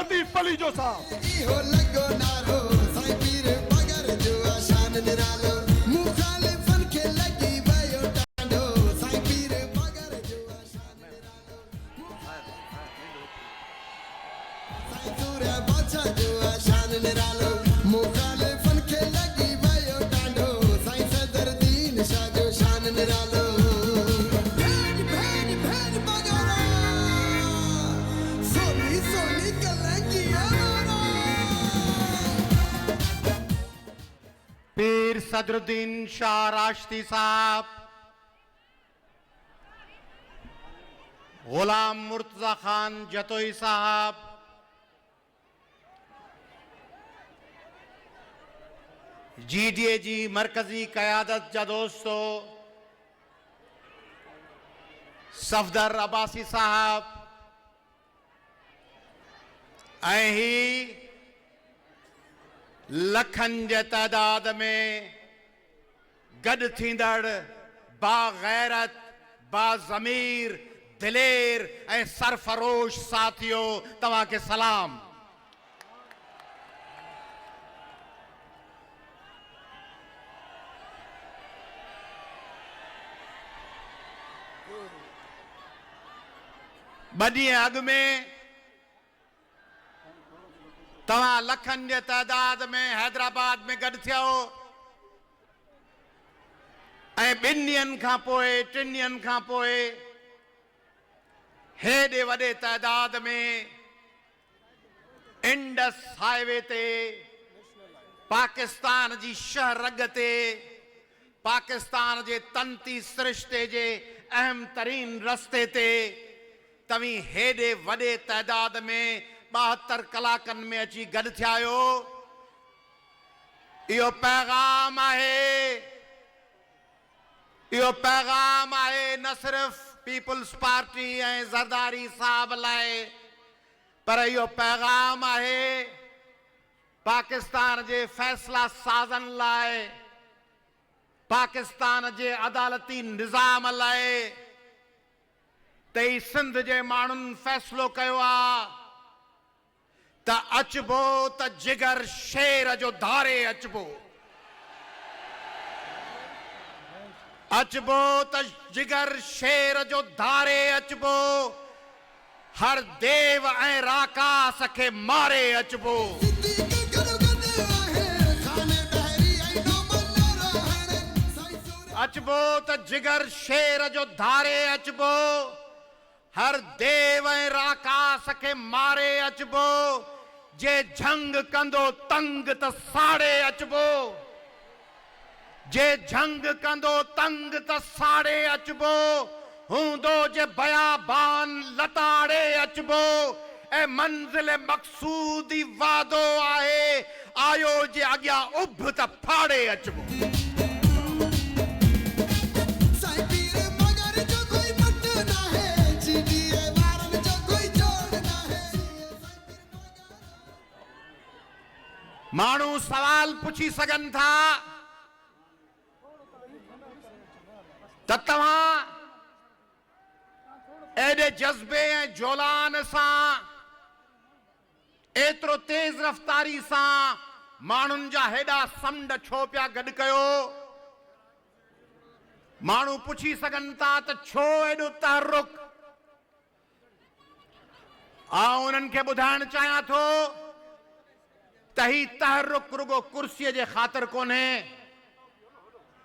चांदी पली जो साहब इहो लगो नारो साईं पीर पगर जो आशान निरालो मुखालिफन खे लगी वयो टांडो साईं पीर पगर जो आशान निरालो साईं सूर्या बादशाह जो आशान निरालो मुखालिफन खे लगी वयो टांडो साईं सदर दीन शाह जो शान निरालो भेज भेज भेज बगारा सोनी सोनी कलंगिया पीर सदरुद्दीन शाह राश्ती साहब, गुलाम मुर्तजा खान जतोई साहब, GDA जी मरकजी कयादत जा दोस्तों, सफदर अब्बासी साहब, ऐं ही लखन जे तादाद में गड थींदड़ बागैरत बाज़मीर दिलेर ऐं सरफरोश साथियों तव्हां खे सलाम। ॿ ॾींहं अॻु में तव्हां लखन जे तादाद में हैदराबाद में गॾु थियो ऐं 2 ॾींहंनि खां पोइ 3 ॾींहंनि खां पोइ हेॾे वॾे तादाद में इंडस हाईवे ते पाकिस्तान जी शहरग ते पाकिस्तान जे तंती सिरिश्ते जे अहम तरीन रस्ते ते तव्हीं हेॾे वॾे तादाद में 72 कलाकनि में अची गॾु थिया आहियो। इहो पैगाम आहे न सिर्फ़ पीपल्स पार्टी ऐं ज़रदारी साहब लाइ, पर इहो पैगाम आहे पाकिस्तान जे फ़ैसिला साज़नि लाइ, पाकिस्तान जे अदालती निज़ाम लाइ। त ई सिंध जे माण्हुनि फ़ैसिलो कयो आहे त अचबो त जिगर शेर जो धारे अचबो, अचबो त जिगर शेर जो धारे अचबो, हर देव ऐं राकास खे मारे अचबो। अचबो त जिगर शेर जो धारे अचबो, हर देव ऐं राकास खे मारे अचबो, जे झंग कंदो तंग त साड़े अचबो, जे झंग कंदो तंग त साड़े अचबो, हूंदो जे बयाबान लताड़े अचबो, ऐं मंज़िल मक़सूदी वादो आहे आयो जे अॻियां उभ त फाड़े अचबो। माण्हू सवाल पुछी सघनि था त तव्हां एॾे जज़्बे ऐं जोलान सां एतिरो तेज़ रफ़्तारी सां माण्हुनि जा हेॾा समुंड छो पिया गॾु कयो। माण्हू पुछी सघनि था त छो एॾो तहरुक। आउं उन्हनि खे ॿुधाइण चाहियां थो त ही तहरुक रुगो कुर्सीअ जे ख़ातिर कोन्हे,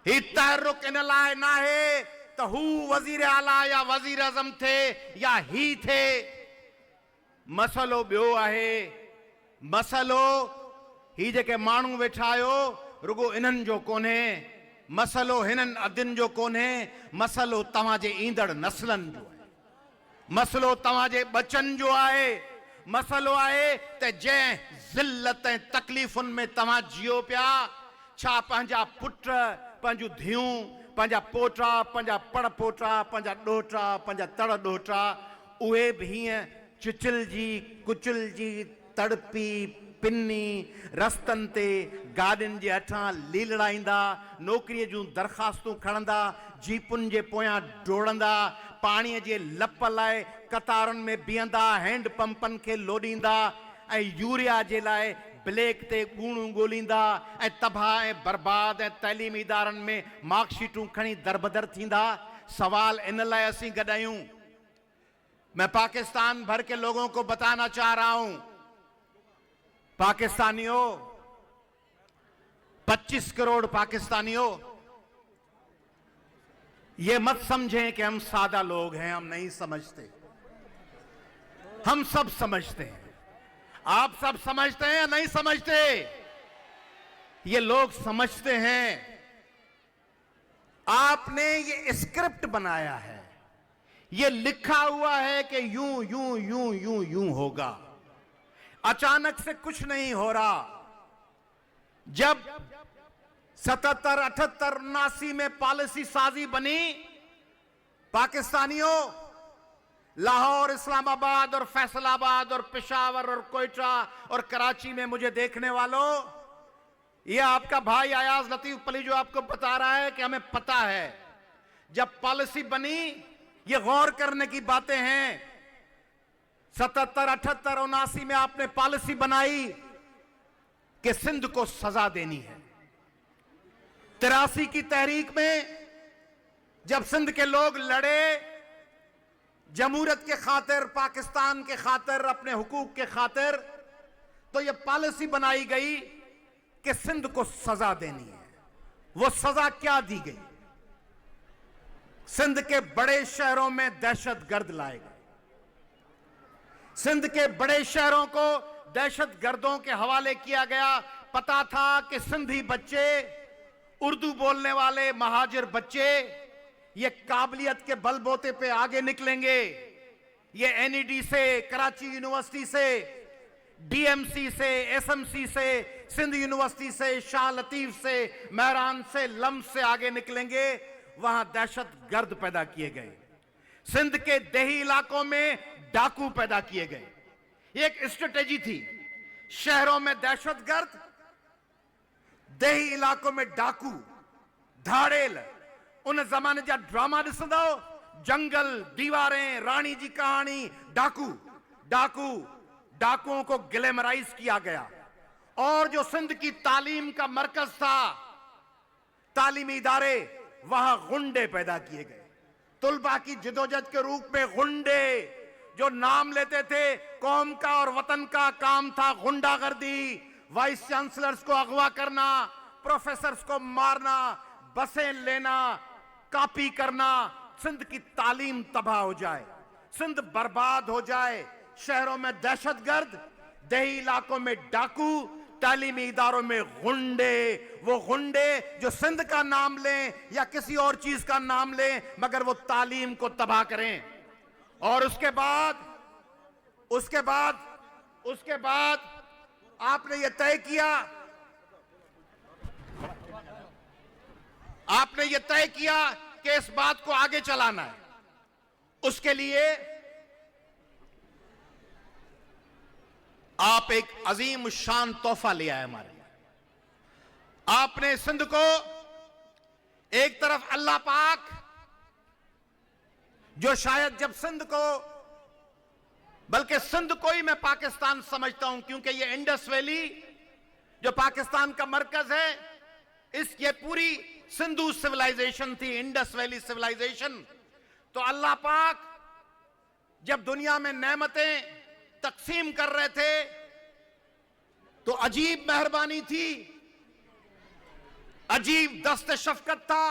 ही तहरुक इन लाइ नाहे त हू वज़ीर आला या वज़ीर आज़म थे या ही थे। मसलो ॿियो आहे, मसलो ही जेके माण्हू वेठा आहियो रुगो इन्हनि जो कोन्हे, मसलो हिननि अदियुनि जो कोन्हे, मसलो तव्हांजे ईंदड़ नस्लनि जो आहे, मसलो तव्हांजे बचनि जो आहे। मसलो आहे त जंहिं ज़िल्लत ऐं तकलीफ़ुनि में तव्हां जियो पिया, छा पंहिंजा पुट पंहिंजूं धीऊं पंहिंजा पोटा पंहिंजा पड़पोटा पंहिंजा ॾोहिटा पंहिंजा तड़ ॾोहिटा उहे बि हीअं चिचिलजी कुचलजी तड़पी पिनी रस्तनि ते गाॾियुनि जे हेठां लीलड़ाईंदा, नौकरीअ जूं दरख़्वास्तूं खणंदा, जीपुनि जे पोयां डोड़ंदा, पाणीअ जे लप लाइ कतारुनि में बीहंदा, हैंड पंपनि खे लोॾींदा, ऐं यूरिया जे लाइ ब्लैक ते ॻूणूं ॻोल्हींदा ऐं तबाह ऐं बर्बाद ऐं तइलीमी इदारनि में मार्कशीटूं खणी दरबदर थींदा। सवाल इन लाइ असीं गॾु आहियूं। मैं पाकिस्तान भर के लोगों को बताना चाह रहा हूं, पाकिस्तानियों, 25 करोड़ पाकिस्तानियों, ये मत समझें कि हम सादा लोग हैं, हम नहीं समझते। हम सब समझते हैं। आप सब समझते हैं या नहीं समझते? ये लोग समझते हैं। आपने ये स्क्रिप्ट बनाया है, ये लिखा हुआ है कि यूं यूं यूं यूं यूं होगा। अचानक से कुछ नहीं हो रहा। जब 77, 78, 79 में पॉलिसी साजी बनी, पाकिस्तानियों, लाहौर, इस्लामाबाद और फैसलाबाद और पेशावर और कोयटा और कराची में मुझे देखने वालों, यह आपका भाई अयाज लतीफ पली जो आपको बता रहा है कि हमें पता है जब पॉलिसी बनी, ये गौर करने की बातें हैं। 77, 78, 79 में आपने पॉलिसी बनाई कि सिंध को सजा देनी है। 83 की तहरीक में जब सिंध के लोग लड़े जमहूरियत के खातिर, पाकिस्तान के खातिर, अपने हुकूक के खातिर, तो यह पॉलिसी बनाई गई कि सिंध को सजा देनी है। वो सजा क्या दी गई? सिंध के बड़े शहरों में दहशतगर्द लाए गए। सिंध के बड़े शहरों को दहशतगर्दों के हवाले किया गया। पता था कि सिंधी बच्चे, उर्दू बोलने वाले महाजिर बच्चे, ये काबिलियत के बलबूते पे आगे निकलेंगे। ये एनईडी से, कराची यूनिवर्सिटी से, डीएमसी से, एसएमसी से, सिंध यूनिवर्सिटी से, शाह लतीफ से, महरान से, लम्स से आगे निकलेंगे। वहां दहशतगर्द पैदा किए गए। सिंध के देही इलाकों में डाकू पैदा किए गए। एक स्ट्रेटेजी थी, शहरों में दहशतगर्द, देही इलाकों में डाकू, धाड़ेल। उन जमाने जा ड्रामा ॾिसंदो, जंगल, दीवारें, रानी जी कहानी, डाकू डाकू डाकुओं को ग्लैमराइज किया गया। और जो सिंध की तालीम का मरकज था, तालीमी इदारे, वहां गुंडे पैदा किए गए। तुलबा की जिदोजहद के रूप में गुंडे जो नाम लेते थे, कौम का और वतन का काम था गुंडागर्दी, वाइस चांसलर्स को अगवा करना, प्रोफेसर्स को मारना, बसें लेना, कॉपी करना। सिंध की तालीम तबाह हो जाए, सिंध बर्बाद हो जाए। शहरों में दहशतगर्द, देही इलाकों में डाकू, तालीमी इदारों में गुंडे। वो गुंडे जो सिंध का नाम लें या किसी और चीज का नाम लें, मगर वो तालीम को तबाह करें। और उसके बाद आपने ये तय किया कि इस बात को आगे चलाना है। उसके लिए आप एक अजीम शान तोहफा ले आए हमारे लिए। आपने सिंध को एक तरफ अल्लाह पाक, जो शायद जब सिंध को, बल्कि सिंध को ही मैं पाकिस्तान समझता हूं, क्योंकि ये इंडस वैली जो पाकिस्तान का मरकज है, ये पूरी सिंधु सिविलाइजेशन थी, इंडस वैली सिविलाइजेशन। तो अल्लाह पाक जब दुनिया में नेमतें तकसीम कर रहे थे, तो अजीब मेहरबानी थी, अजीब दस्त शफकत था।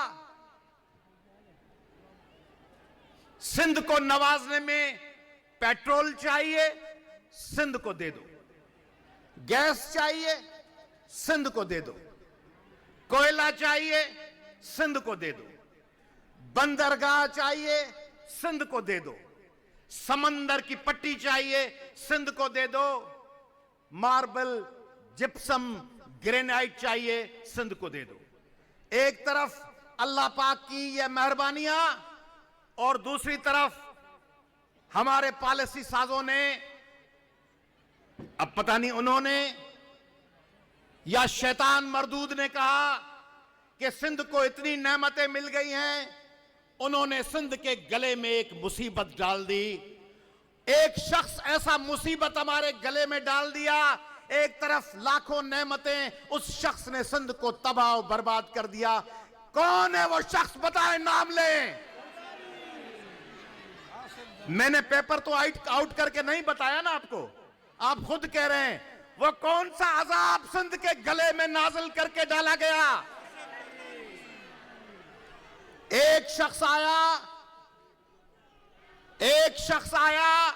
सिंध को नवाजने में पेट्रोल चाहिए, सिंध को दे दो। गैस चाहिए, सिंध को दे दो। कोयला चाहिए, सिंध को दे दो। बंदरगाह चाहिए, सिंध को दे दो। समंदर की पट्टी चाहिए, सिंध को दे दो। मार्बल, जिप्सम, ग्रेनाइट चाहिए, सिंध को दे दो। एक तरफ अल्लाह पाक की ये मेहरबानियां, और दूसरी तरफ हमारे पॉलिसी साजों ने, अब पता नहीं उन्होंने या शैतान मरदूद ने कहा कि सिंध को इतनी नेमतें मिल गई हैं, उन्होंने सिंध के गले में एक मुसीबत डाल दी। एक शख्स ऐसा मुसीबत हमारे गले में डाल दिया, एक तरफ लाखों नेमतें, उस शख्स ने सिंध को तबाह और बर्बाद कर दिया। कौन है वो शख्स, बताएं, नाम लें। मैंने पेपर तो आउट करके नहीं बताया ना आपको, आप खुद कह रहे हैं। वो कौन सा अजाब सिंध के गले में नाजिल करके डाला गया? एक शख्स आया,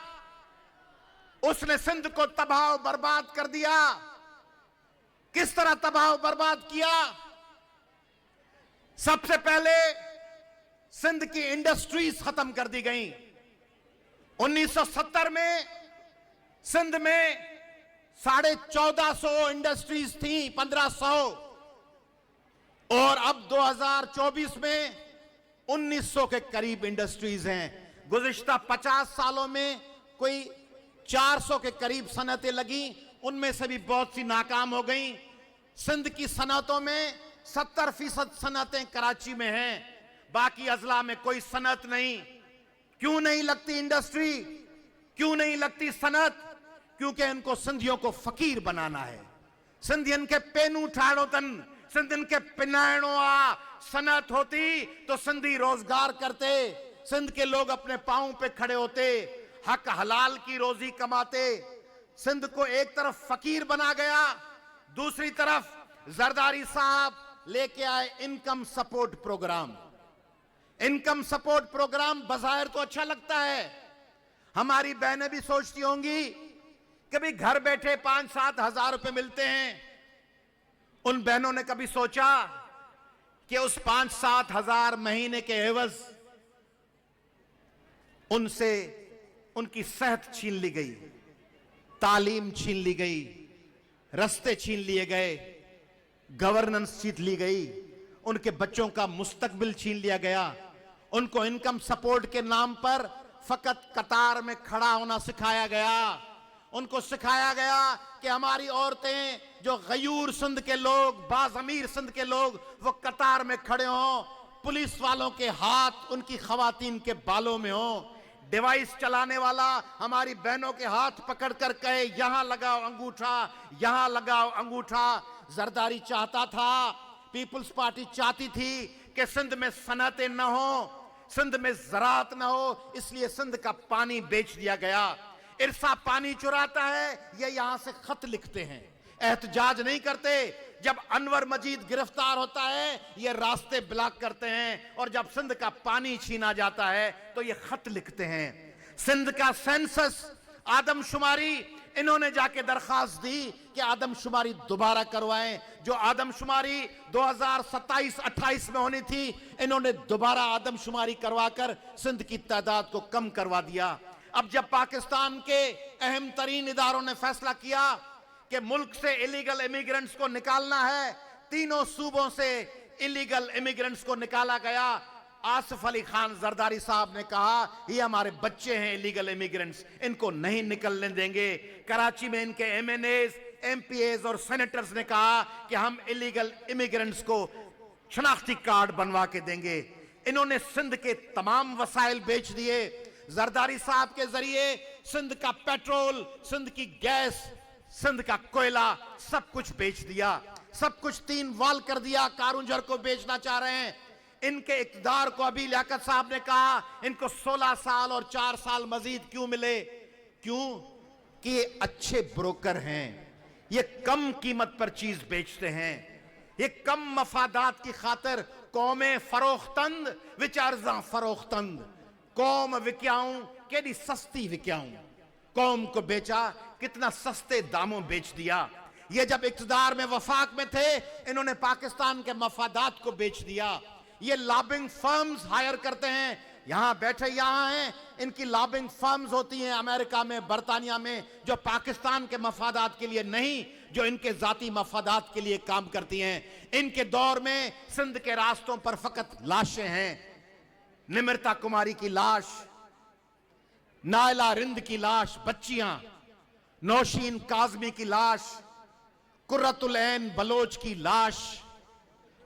उसने सिंध को तबाह और बर्बाद कर दिया। किस तरह तबाह और बर्बाद किया? सबसे पहले सिंध की इंडस्ट्रीज खत्म कर दी गई। 1970 में सिंध में 1450 इंडस्ट्रीज थी, 1500, और अब 2024 में 1900 के करीब इंडस्ट्रीज हैं। गुज़िश्ता 50 सालों में कोई 400 के करीब सनतें लगी, उनमें से भी बहुत सी नाकाम हो गई। सिंध की सनतों में 70% सनतें कराची में हैं, बाकी अजला में कोई सनत नहीं। क्यों नहीं लगती इंडस्ट्री, क्यों नहीं लगती सनत? क्योंकि इनको सिंधियों को फकीर बनाना है। सिंधियन के पेनू ठाड़ो तन, सिंधियन के पिनायणो आ। सनत होती तो सिंधी रोजगार करते, सिंध के लोग अपने पांव पे खड़े होते, हक हलाल की रोजी कमाते। सिंध को एक तरफ फकीर बना गया, दूसरी तरफ जरदारी साहब लेके आए income support programme. Income support programme बज़ाहिर तो अच्छा लगता है, हमारी बहनें भी सोचती होंगी कभी घर बैठे 5-7 हजार रुपए मिलते हैं। उन बहनों ने कभी सोचा कि उस 5-7 हजार महीने के एवज उनसे उनकी सेहत छीन ली गई, तालीम छीन ली गई, रास्ते छीन लिए गए, गवर्नेंस छीन ली गई, उनके बच्चों का मुस्तकबिल छीन लिया गया। उनको इनकम सपोर्ट के नाम पर फकत कतार में खड़ा होना सिखाया गया। उनको सिखाया गया कि हमारी औरतें, जो गयूर सिंध के लोग, बाज़मीर सिंध के लोग, वो कतार में खड़े हों, पुलिस वालों के हाथ उनकी खवातीन के बालों में हो, डिवाइस चलाने वाला हमारी बहनों के हाथ पकड़कर कहे यहां लगाओ अंगूठा, यहां लगाओ अंगूठा। जरदारी चाहता था, पीपुल्स पार्टी चाहती थी कि सिंध में सनतें न हो, सिंध में ज़राअत न हो, इसलिए सिंध का पानी बेच दिया गया। इरसा पानी चुराता है, ये यहां से खत लिखते हैं, एहतजाज नहीं करते। जब अनवर मजीद गिरफ्तार होता है, ये रास्ते ब्लॉक करते हैं, और जब सिंध का पानी छीना जाता है तो ये खत लिखते हैं। सिंध का सेंसस, आदमशुमारी, इन्होंने जाके दरखास्त दी कि आदमशुमारी दोबारा करवाएं। जो आदमशुमारी 2027-28 में होनी थी, इन्होंने दोबारा आदमशुमारी करवाकर सिंध की तादाद को कम करवा दिया। अब जब पाकिस्तान के अहम तरीन इदारों ने फैसला किया कि मुल्क से इलीगल इमिग्रेंट्स को निकालना है, तीनों सूबों से इलीगल इमिग्रेंट्स को निकाला गया। आसिफ अली खान जरदारी साहब ने कहा ये हमारे बच्चे हैं इलीगल इमिग्रेंट्स, इनको नहीं निकलने देंगे। कराची में इनके एमएनएज, एमपीएज और सेनेटर्स ने कहा कि हम इलीगल इमिग्रेंट्स को शनाख्ती कार्ड बनवा के देंगे। इन्होंने सिंध के तमाम वसाइल बेच दिए। जरदारी साहब के जरिए सिंध का पेट्रोल, सिंध की गैस, सिंध का कोयला, सब कुछ बेच दिया, सब कुछ 3 वाल कर दिया। कारूंजर को बेचना चाह रहे हैं। इनके इक़्तिदार को अभी लियाकत साहब ने कहा इनको 16 साल और 4 साल मजीद क्यों मिले? क्यों कि ये अच्छे ब्रोकर हैं, ये कम कीमत पर चीज बेचते हैं, ये कम मफादात की खातिर कौमे फरोख्तंद विचारजा फरोख्तंद, कौम विक्याऊं केडी सस्ती विक्याऊं, कौम को बेचा कितना सस्ते दामों बेच दिया। ये जब इक़्तिदार में वफाक में थे, इन्होंने पाकिस्तान के मफादात को बेच दिया। ये लॉबिंग फर्म्स हायर करते हैं, यहां बैठे यहां हैं, इनकी लॉबिंग फर्म्स होती हैं अमेरिका में, बरतानिया में, जो पाकिस्तान के मफादात के लिए नहीं, जो इनके जाती मफादात के लिए काम करती हैं। इनके दौर में सिंध के रास्तों पर फकत लाशें हैं। निमृता कुमारी की लाश, नायला रिंद की लाश, बच्चियां, नौशीन काजमी की लाश, कुर्रतुल ऐन बलोच की लाश,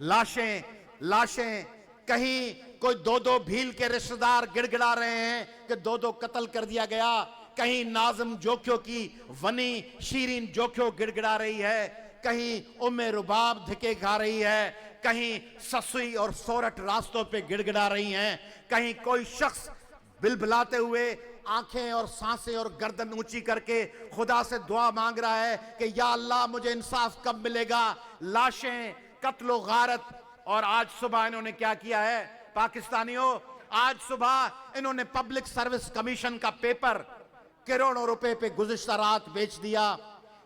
लाशें कहीं कोई 2-2 भील के रिश्तेदार गिड़गिड़ा रहे हैं कि 2-2 कत्ल कर दिया गया, कहीं नाज़िम जोखियों की वनी शीरीन जोखियों गिड़गिड़ा रही है, कहीं उम्मे रुबाब धिके खा रही है, कहीं ससुई और सोरठ रास्तों पे गिड़गिड़ा रही हैं, कहीं कोई शख्स बिलबिलाते हुए आंखें और सांसें और गर्दन ऊंची करके खुदा से दुआ मांग रहा है कि या अल्लाह मुझे इंसाफ कब मिलेगा। लाशें, कत्लो गारत। और आज सुबह इन्होंने क्या किया है पाकिस्तानियों, आज सुबह इन्होंने पब्लिक सर्विस कमीशन का पेपर करोड़ों रुपए पे गुज़िश्ता रात बेच दिया।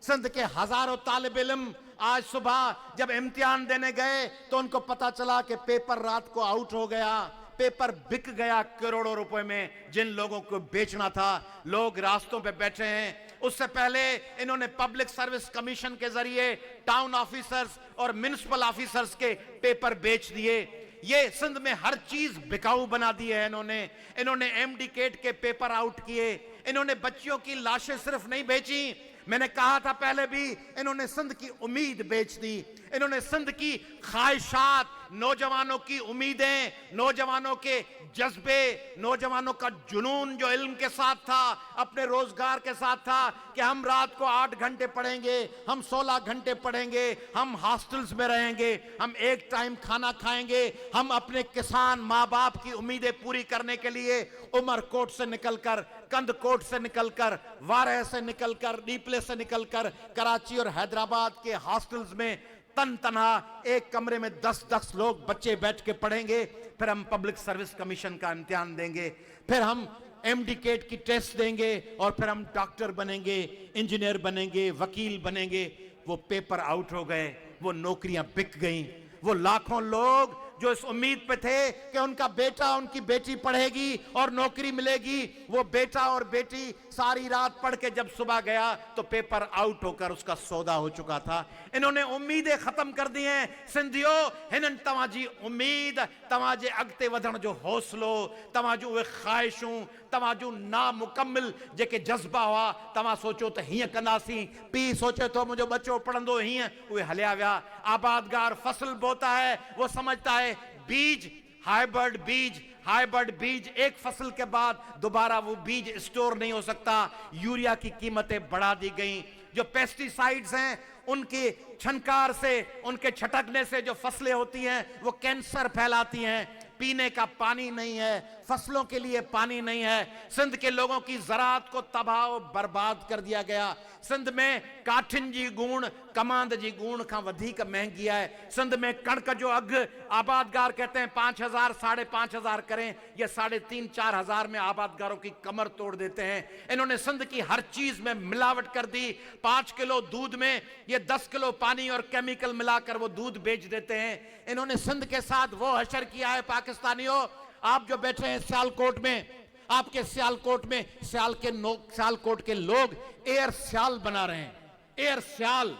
सिंध के हजारों तालिब इल्म आज सुबह जब इम्तिहान देने गए तो उनको पता चला कि पेपर रात को आउट हो गया, पेपर बिक गया करोड़ों रुपए में। जिन लोगों को बेचना था लोग रास्तों पे बैठे हैं। उससे पहले इन्होंने पब्लिक सर्विस कमीशन के जरिए टाउन ऑफिसर्स और म्युनिसिपल ऑफिसर्स के पेपर बेच दिए। ये सिंध में हर चीज बिकाऊ बना दी है इन्होंने एमडीकेट के पेपर आउट किए। इन्होंने बच्चियों की लाशें सिर्फ नहीं बेची, मैंने कहा था पहले भी, इन्होंने सिंध की उम्मीद बेच दी। इन्होंने सिंध की ख्वाहिशात, नौजवानों की उम्मीदें, नौजवानों के जज्बे, नौजवानों का जुनून जो इल्म के साथ था, अपने रोजगार के साथ था कि हम रात को 8 घंटे पढ़ेंगे, हम 16 घंटे पढ़ेंगे, हम हॉस्टल्स में रहेंगे, हम एक टाइम खाना खाएंगे, हम अपने किसान माँ बाप की उम्मीदें पूरी करने के लिए उमरकोट से निकलकर, कंदकोट से निकलकर, वारह से निकलकर, डीपले से निकलकर कराची और हैदराबाद के हॉस्टल्स में तन तनहा एक कमरे में 10-10 लोग बच्चे बैठ के पढ़ेंगे। फिर हम पब्लिक सर्विस कमीशन का इम्तिहान देंगे, फिर हम एमडीकेट की टेस्ट देंगे और फिर हम डॉक्टर बनेंगे, इंजीनियर बनेंगे, वकील बनेंगे। वो पेपर आउट हो गए, वो नौकरियां बिक गईं। वो लाखों लोग जो इस उम्मीद पे थे कि उनका बेटा उनकी बेटी पढ़ेगी और नौकरी मिलेगी, वो बेटा और बेटी सारी रात पढ़ के जब सुबह गया तो पेपर आउट होकर उसका सौदा हो चुका था। इन्होंने उम्मीदें खत्म कर दी हैं। सिंधियो, हिनन तवाजी उम्मीद, तवाजे अगते वधण जो हौसलो, तवाजू उहे ख्वाहिशूं, तवाजू नामुकम्मिल जेके जज्बा हुआ, तव्हां सोचो त हीअं कंदासीं, पीउ सोचे थो मुंहिंजो बच्चो पढ़ंदो हीअं, उहे हलिया विया। आबादगार फसल बोता है, वो समझता है बीज हाइब्रिड बीज एक फसल के बाद दोबारा वो बीज स्टोर नहीं हो सकता। यूरिया की कीमतें बढ़ा दी गई। जो पेस्टिसाइड्स हैं उनके छनकार से, उनके छटकने से जो फसलें होती हैं वो कैंसर फैलाती हैं। पीने का पानी नहीं है, फसलों के लिए पानी नहीं है। सिंध के लोगों की ज़राअत को तबाह और बर्बाद कर दिया गया। सिंध में काठिन जी गुण कमांद जी गुण का वधिक महंगी है। सिंध में कणक जो अघ आबादगार कहते हैं 5,000 5,500 करें, ये 3,500 4,000 में आबादगारों की कमर तोड़ देते हैं। इन्होंने सिंध की हर चीज में मिलावट कर दी। 5 किलो दूध में ये 10 किलो पानी और केमिकल मिलाकर वो दूध बेच देते हैं। इन्होंने सिंध के साथ वो हशर किया है। पाकिस्तानियों, आप जो बैठे हैं सियालकोट में, आपके सियालकोट में सियालकोट के लोग एयर सियाल बना रहे हैं। एयर सियाल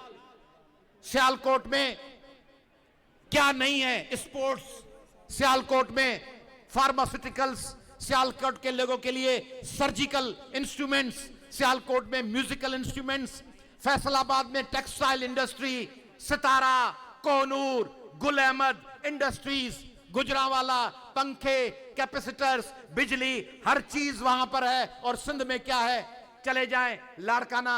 सियालकोट में क्या नहीं है? स्पोर्ट्स सियालकोट में, फार्मास्यूटिकल्स सियालकोट के लोगों के लिए, सर्जिकल इंस्ट्रूमेंट्स सियालकोट में, म्यूजिकल इंस्ट्रूमेंट्स, फैसलाबाद में टेक्सटाइल इंडस्ट्री, सितारा, कोहनूर, गुल अहमद इंडस्ट्रीज, गुजरावाला, पंखे, कैपेसिटर्स, बिजली, हर चीज वहां पर है। और सिंध में क्या है? चले जाएं लाड़काना,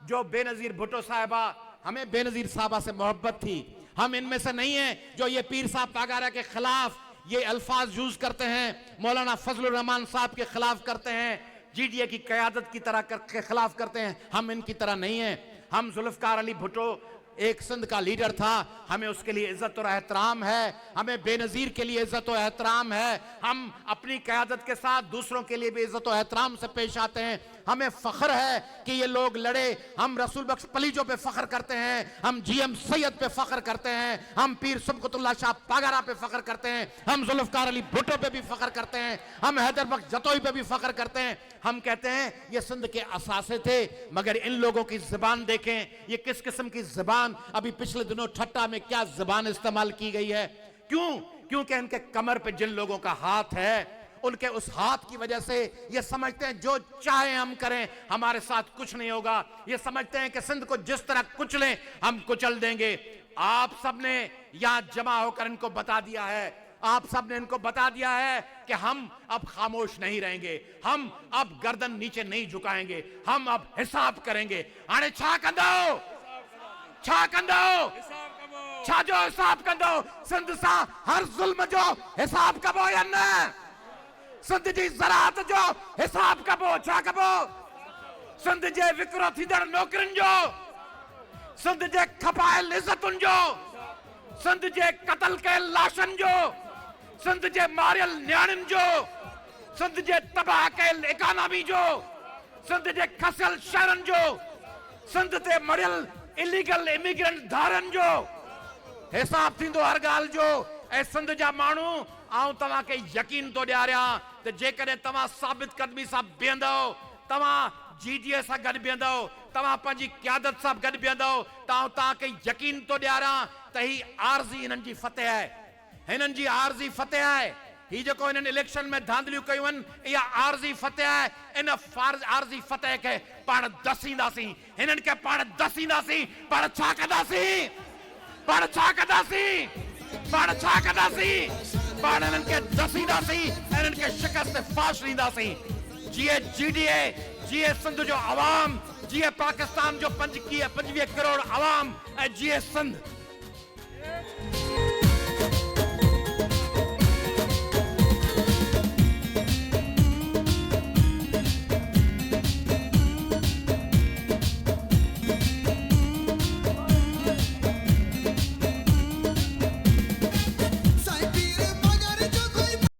जो बेनजीर भुट्टो साहिबा, हमें बेनजीर साहबा से मोहब्बत थी, हम इनमें से नहीं हैं जो ये पीर साहब पागारा के खिलाफ ये अल्फाज यूज करते हैं, मौलाना फजलुर रहमान साहब के खिलाफ करते हैं, जीडीए की कयादत की तरह के खिलाफ करते हैं। हम इनकी तरह नहीं हैं। हम जुल्फकार अली भुट्टो एक सिंध का लीडर था, हमें उसके लिए इज्जत और एहतराम है, हमें बेनजीर के लिए इज्जत और एहतराम है। हम अपनी क़यादत के साथ दूसरों के लिए भी इज्जत और एहतराम से पेश आते हैं। हमें फख्र है कि ये लोग लड़े। हम रसूल बख्श पलीजो पे फख्र करते हैं, हम जीएम सैयद पे फख्र करते हैं, हम पीर सबकतुल्लाह शाह पागारा पे फख्र करते हैं, हम जुल्फकार अली भुट्टो पे भी फख्र करते हैं, हम हैदर बख्श जतोई पे भी फख्र करते हैं। हम कहते हैं ये सिंध के असासे थे। मगर इन लोगों की ज़बान देखें, ये किस किस्म की ज़बान, अभी पिछले दिनों ठट्टा में क्या ज़बान इस्तेमाल की गई है। क्यों? क्योंकि इनके कमर पे जिन लोगों का हाथ है, उनके उस हाथ की वजह से ये समझते हैं जो चाहे हम करें, हमारे साथ कुछ नहीं होगा। ये समझते हैं कि सिंध को जिस तरह कुचलें हम कुचल देंगे। आप सबने यहां जमा होकर इनको बता दिया है, आप सब ने इनको बता दिया है कि हम अब खामोश नहीं रहेंगे, हम अब गर्दन नीचे नहीं झुकाएंगे, हम अब हिसाब करेंगे। हाणे छा कंदो, छा कंदो, छा जो हिसाब कंदो? सिंध सां हर ज़ुल्म जो हिसाब कबो या न? सिंध जी ज़राअत जो हिसाब कबो, छा कबो? सिंध जे विकिरो थींदड़ नौकरियुनि जो, सिंध जे खपायल इज़तुनि जो, सिंध जे क़त्ल कयल लाशनि जो, सिंध जे मारियल नियाणियुनि जो, सिंध जे तबाह कयल इकानमी जो, सिंध जे खसियल शहरनि जो, सिंध ते मरियल इलीगल इमिग्रेंट धारनि जो हिसाब थींदो हर ॻाल्हि जो। ऐं सिंध जा माण्हू, आऊं तव्हांखे यकीन थो ॾियारियां त जेकॾहिं तव्हां साबित क़दमी सां बीहंदव, तव्हां GDA सां गॾु बीहंदव, तव्हां पंहिंजी क़यादत सां गॾु बीहंदव, त आऊं तव्हांखे यकीन थो ॾियारियां त ही आरज़ी हिननि जी फतेह आहे, हिननि जी आरज़ी फतेह आहे। ही जेको हिननि इलेक्शन में धांधलियूं कयूं आहिनि, इहा आरज़ी फतेह आहे। इन आरज़ी फतेह खे पाण दसींदासीं, हिननि खे पाण दसींदासीं। पाण छा कंदासीं? पाण छा कंदासीं? पाण छा कंदासीं? पाण हिननि खे दसींदासीं, हिननि खे शिकस्त फाश ॾींदासीं। जीअं GDA, जीअं सिंध जो अवाम, जीअं पाकिस्तान जो 25 करोड़ अवाम, ऐं जीअं सिंध।